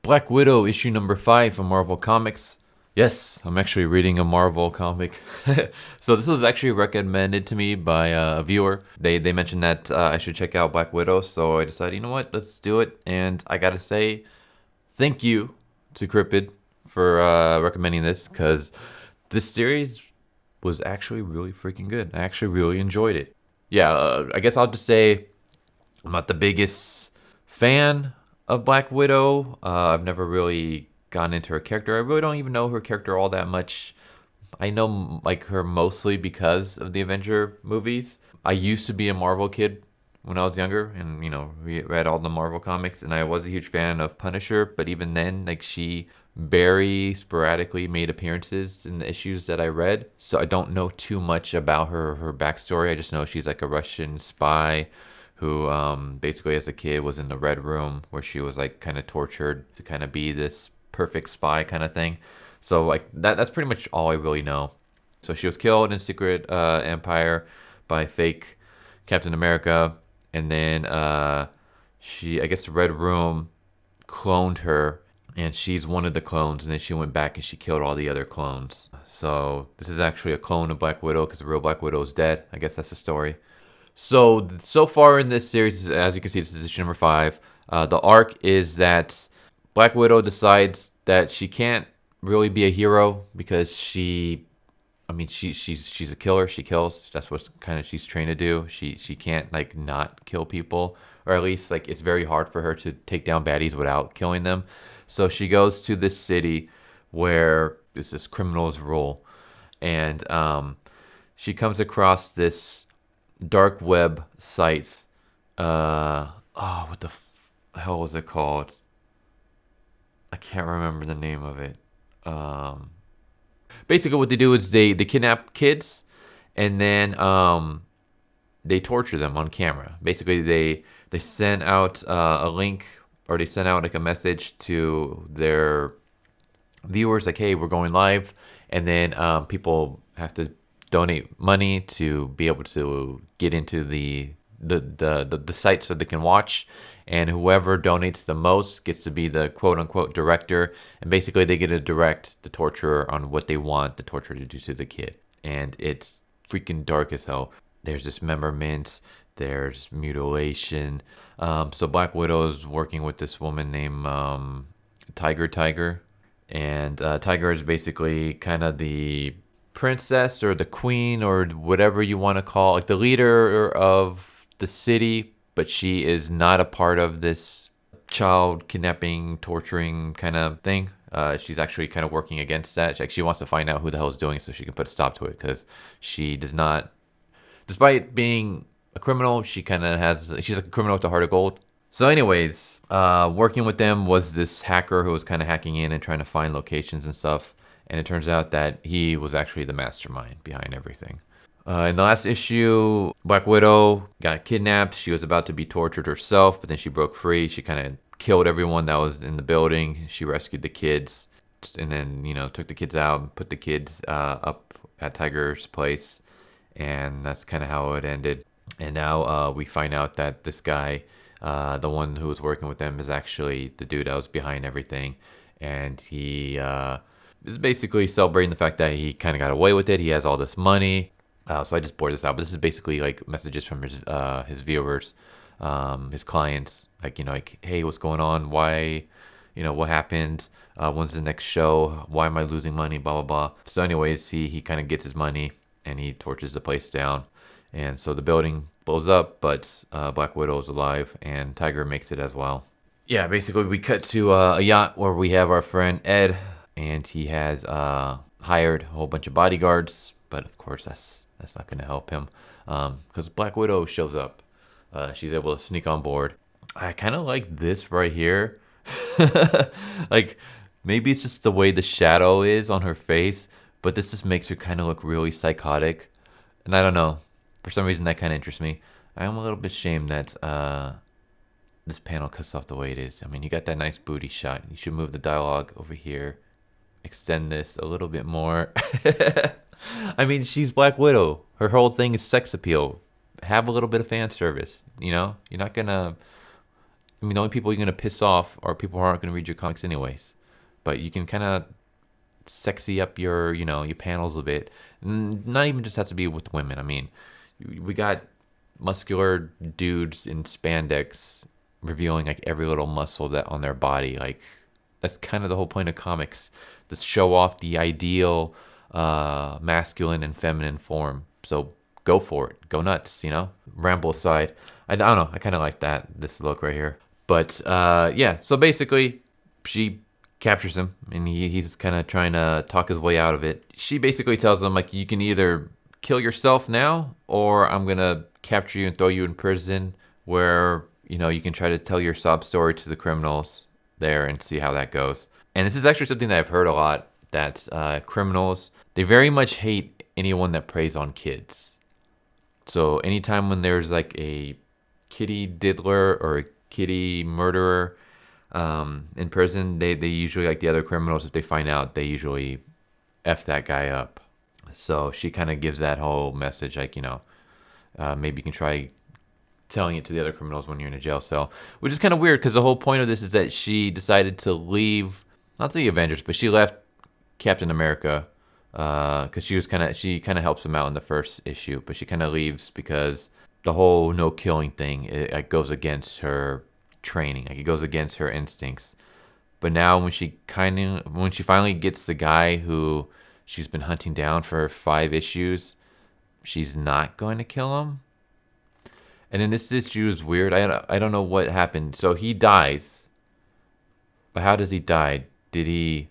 Black Widow issue number 5 from Marvel Comics. Yes, I'm actually reading a Marvel comic. So this was actually recommended to me by a viewer. They mentioned that I should check out Black Widow, so I decided, you know what, let's do it. And I gotta say, thank you to Cryptid for recommending this, because this series was actually really freaking good. I actually really enjoyed it. Yeah, I guess I'll just say I'm not the biggest fan of Black Widow. I've never really gotten into her character. I really don't even know her character all that much. I know like her mostly because of the Avenger movies. I used to be a Marvel kid when I was younger, and read all the Marvel comics, and I was a huge fan of Punisher. But even then, like, she very sporadically made appearances in the issues that I read, so I don't know too much about her backstory. I just know she's like a Russian spy who basically as a kid was in the Red Room, where she was like kind of tortured to kind of be this perfect spy kind of thing. So like that's pretty much all I really know. So she was killed in Secret Empire by fake Captain America, and then I guess the Red Room cloned her, and she's one of the clones, and then she went back and she killed all the other clones. So this is actually a clone of Black Widow, because the real Black Widow is dead. I guess that's the story. So far in this series, as you can see, this is issue number 5. The arc is that Black Widow decides that she can't really be a hero because she's a killer. She kills. That's what kind of she's trained to do. She can't like not kill people, or at least like it's very hard for her to take down baddies without killing them. So she goes to this city where this criminals rule, and she comes across this dark web site. What the hell was it called? I can't remember the name of it. Basically what they do is they kidnap kids, and then they torture them on camera. Basically they send out a link, or they send out like a message to their viewers like, hey, we're going live, and then people have to donate money to be able to get into the site so they can watch, and whoever donates the most gets to be the quote unquote director, and basically they get to direct the torturer on what they want the torturer to do to the kid. And it's freaking dark as hell. There's dismemberment, there's mutilation. So Black Widow's working with this woman named Tiger, and Tiger is basically kind of the princess or the queen or whatever you want to call, like the leader of the city, but she is not a part of this child kidnapping, torturing kind of thing. She's actually kind of working against that. She wants to find out who the hell is doing it so she can put a stop to it, because she does not, despite being a criminal, she's a criminal with a heart of gold. So anyways, working with them was this hacker who was kind of hacking in and trying to find locations and stuff. And it turns out that he was actually the mastermind behind everything. In the last issue, Black Widow got kidnapped. She was about to be tortured herself, but then she broke free. She kind of killed everyone that was in the building. She rescued the kids, and then, took the kids out and put the kids up at Tiger's place. And that's kind of how it ended. And now we find out that this guy, the one who was working with them, is actually the dude that was behind everything. And he is basically celebrating the fact that he kind of got away with it. He has all this money. So I just bored this out. But this is basically like messages from his viewers, his clients. Like, hey, what's going on? Why, what happened? When's the next show? Why am I losing money? Blah, blah, blah. So anyways, he kind of gets his money, and he torches the place down. And so the building blows up, but Black Widow is alive, and Tiger makes it as well. Yeah, basically we cut to a yacht where we have our friend Ed, and he has hired a whole bunch of bodyguards, but of course that's not going to help him, because Black Widow shows up. She's able to sneak on board. I kind of like this right here. Like, maybe it's just the way the shadow is on her face, but this just makes her kind of look really psychotic. And I don't know, for some reason that kind of interests me. I am a little bit ashamed that this panel cuts off the way it is. I mean, you got that nice booty shot. You should move the dialogue over here. Extend this a little bit more. I mean, she's Black Widow. Her whole thing is sex appeal. Have a little bit of fan service, You're not gonna I mean, the only people you're gonna piss off are people who aren't gonna read your comics anyways. But you can kind of sexy up your, your panels a bit. Not even just has to be with women. I mean, we got muscular dudes in spandex revealing like every little muscle that on their body. Like that's kind of the whole point of comics, to show off the ideal masculine and feminine form. So go for it, go nuts. Ramble aside, I don't know. I kind of like this look right here. But yeah, so basically, she captures him, and he's kind of trying to talk his way out of it. She basically tells him, like, you can either kill yourself now, or I'm going to capture you and throw you in prison where, you can try to tell your sob story to the criminals there and see how that goes. And this is actually something that I've heard a lot, that criminals, they very much hate anyone that preys on kids. So anytime when there's like a kitty diddler or a kitty murderer in prison, they usually, like the other criminals, if they find out, they usually F that guy up. So she kind of gives that whole message, like, maybe you can try telling it to the other criminals when you're in a jail cell, which is kind of weird because the whole point of this is that she decided to leave, not the Avengers, but she left Captain America because she kind of helps him out in the first issue, but she kind of leaves because the whole no killing thing, it goes against her training, like it goes against her instincts. But now when she finally gets the guy who she's been hunting down for 5 issues, she's not going to kill him. And then this issue is weird. I don't know what happened. So he dies, but how does he die? Did he,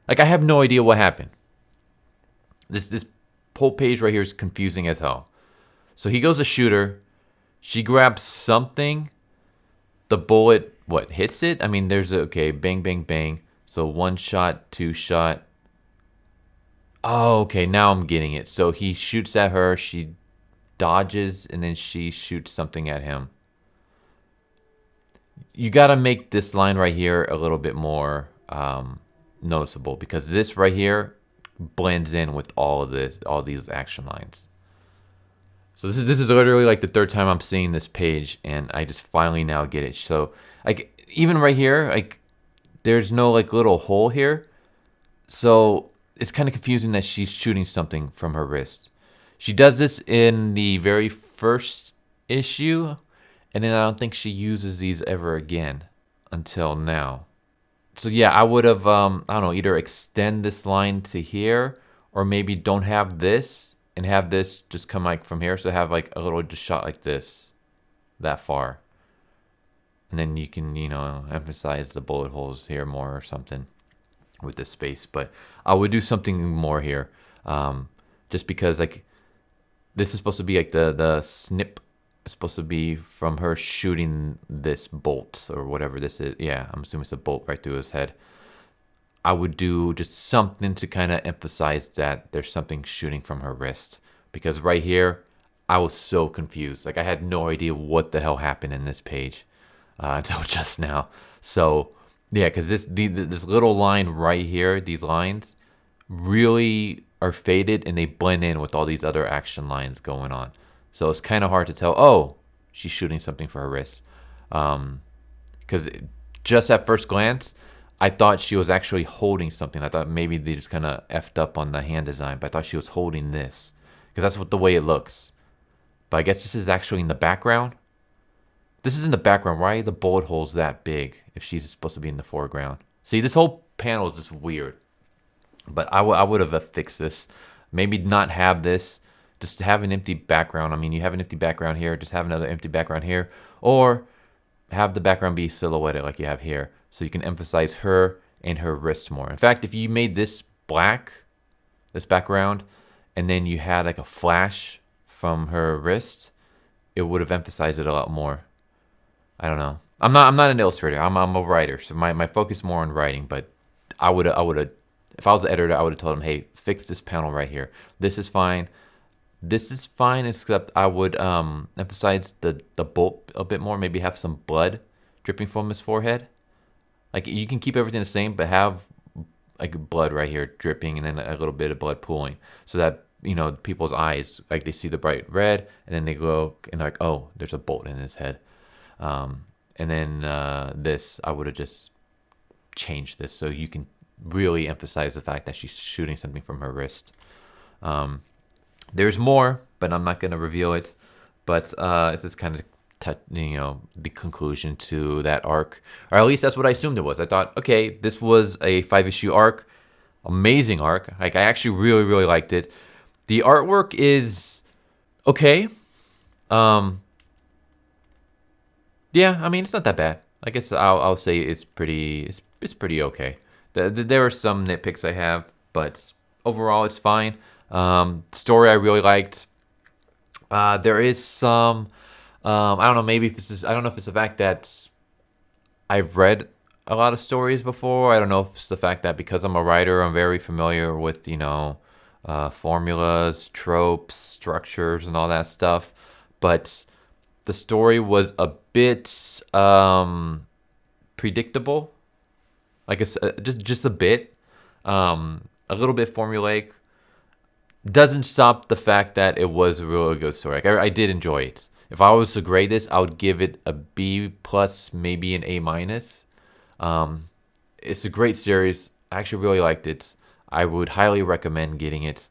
like, I have no idea what happened. This whole page right here is confusing as hell. So he goes to shoot her. She grabs something. The bullet, hits it? I mean, there's okay, bang, bang, bang. So 1 shot, 2 shot. Oh, okay, now I'm getting it. So he shoots at her. She dodges, and then she shoots something at him. You got to make this line right here a little bit more noticeable, because this right here blends in with all these action lines. So this is literally like the 3rd time I'm seeing this page, and I just finally now get it. So like even right here, like there's no like little hole here, so it's kind of confusing that she's shooting something from her wrist. She does this in the very first issue, and then I don't think she uses these ever again until now. So yeah, I would have I don't know, either extend this line to here, or maybe don't have this and have this just come like from here. So have like a little just shot like this, that far. And then you can, emphasize the bullet holes here more or something with this space. But I would do something more here. Just because like this is supposed to be like the snip is supposed to be from her shooting this bolt or whatever this is. Yeah, I'm assuming it's a bolt right through his head. I would do just something to kind of emphasize that there's something shooting from her wrist. Because right here, I was so confused. Like I had no idea what the hell happened in this page until just now. So yeah, because this little line right here, these lines really are faded and they blend in with all these other action lines going on. So it's kind of hard to tell, oh, she's shooting something for her wrist. Because just at first glance, I thought she was actually holding something. I thought maybe they just kind of effed up on the hand design, but I thought she was holding this because that's what the way it looks. But I guess this is actually in the background. This is in the background. Why are the bullet holes that big if she's supposed to be in the foreground? See, this whole panel is just weird. But I would have fixed this. Maybe not have this. Just have an empty background. I mean, you have an empty background here. Just have another empty background here. Or have the background be silhouetted like you have here. So you can emphasize her and her wrist more. In fact, if you made this black, this background, and then you had like a flash from her wrist, it would have emphasized it a lot more. I don't know. I'm not an illustrator. I'm a writer. So my focus is more on writing. But I would have, if I was the editor, I would have told him, hey, fix this panel right here. This is fine. This is fine, except I would emphasize the bolt a bit more. Maybe have some blood dripping from his forehead. Like you can keep everything the same, but have like blood right here dripping and then a little bit of blood pooling, so that people's eyes, like they see the bright red and then they go and like, oh, there's a bolt in his head. and then this, I would have just changed this so you can really emphasize the fact that she's shooting something from her wrist. There's more, but I'm not gonna reveal it. But it's just kind of the conclusion to that arc, or at least that's what I assumed it was. I thought, okay, this was a 5-issue arc, amazing arc. Like I actually really liked it. The artwork is okay. Yeah, I mean it's not that bad. I guess I'll say it's pretty okay. There are some nitpicks I have, but overall it's fine. Story I really liked. There is some I don't know, maybe if this is, I don't know if it's the fact that I've read a lot of stories before. I don't know if it's the fact that because I'm a writer, I'm very familiar with, formulas, tropes, structures, and all that stuff. But the story was a bit predictable. Like just a bit. A little bit formulaic. Doesn't stop the fact that it was a really good story. Like I did enjoy it. If I was to grade this, I would give it a B plus, maybe an A minus. It's a great series. I actually really liked it. I would highly recommend getting it.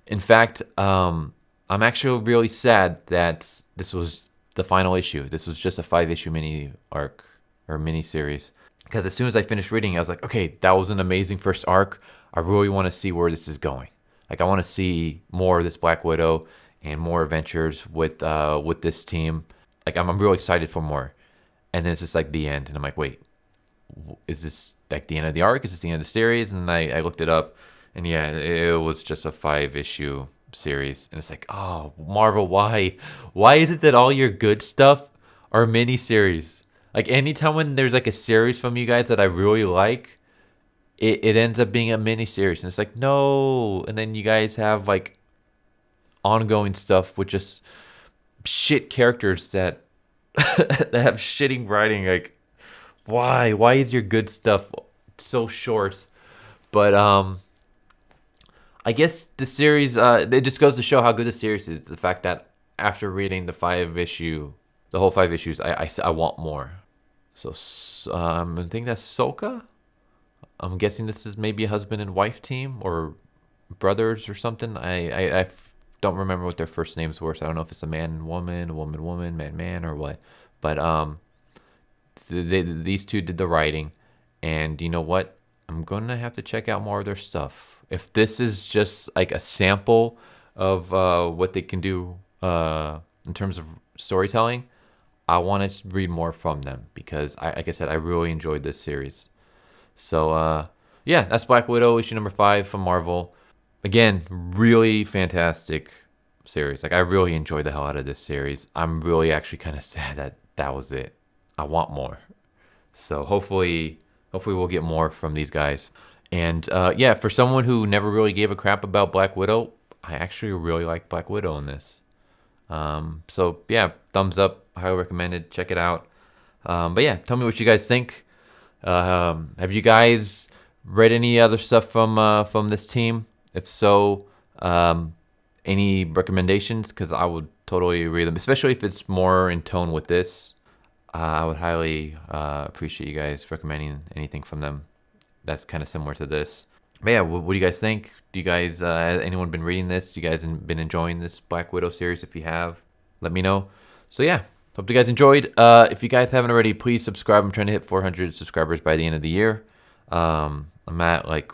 In fact, I'm actually really sad that this was the final issue. This was just a 5-issue mini arc or mini series. Because as soon as I finished reading, I was like, okay, that was an amazing first arc. I really want to see where this is going. Like I want to see more of this Black Widow and more adventures with this team. Like I'm really excited for more. And then it's just like the end, and I'm like, wait, is this like the end of the arc? Is this the end of the series? And I looked it up, and yeah, it was just a 5-issue series. And it's like, oh, Marvel, why is it that all your good stuff are mini series? Like anytime when there's like a series from you guys that I really like, it ends up being a mini series, and it's like, no. And then you guys have like ongoing stuff with just shit characters that that have shitting writing. Like why is your good stuff so short? But I guess the series it just goes to show how good the series is. The fact that after reading the whole 5 issues, I want more. So I think that's Soka. I'm guessing this is maybe a husband and wife team or brothers or something. I don't remember what their first names were, so I don't know if it's a man and woman, woman, man, or what. But these two did the writing, and you know what? I'm gonna have to check out more of their stuff. If this is just like a sample of what they can do in terms of storytelling, I want to read more from them because, like I said, I really enjoyed this series. So yeah, that's Black Widow issue number 5 from Marvel. Again, really fantastic series. Like I really enjoyed the hell out of this series. I'm really actually kind of sad that was it. I want more. So hopefully we'll get more from these guys. And yeah, for someone who never really gave a crap about Black Widow, I actually really like Black Widow in this. So yeah, thumbs up. Highly recommended. Check it out. But yeah, tell me what you guys think. Have you guys read any other stuff from this team? If so, any recommendations? Because I would totally read them, especially if it's more in tone with this. I would highly appreciate you guys recommending anything from them that's kind of similar to this. But yeah, what do you guys think? Do you guys, has anyone been reading this? You guys been enjoying this Black Widow series? If you have, let me know. So yeah, hope you guys enjoyed. If you guys haven't already, please subscribe. I'm trying to hit 400 subscribers by the end of the year. I'm at like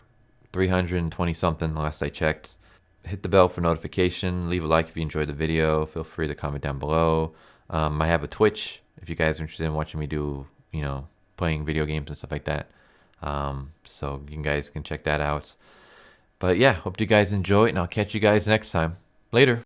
320 something last I checked. Hit the bell for notification. Leave a like if you enjoyed the video. Feel free to comment down below. I have a Twitch if you guys are interested in watching me do, playing video games and stuff like that. So you guys can check that out. But yeah, hope you guys enjoy it, and I'll catch you guys next time. Later.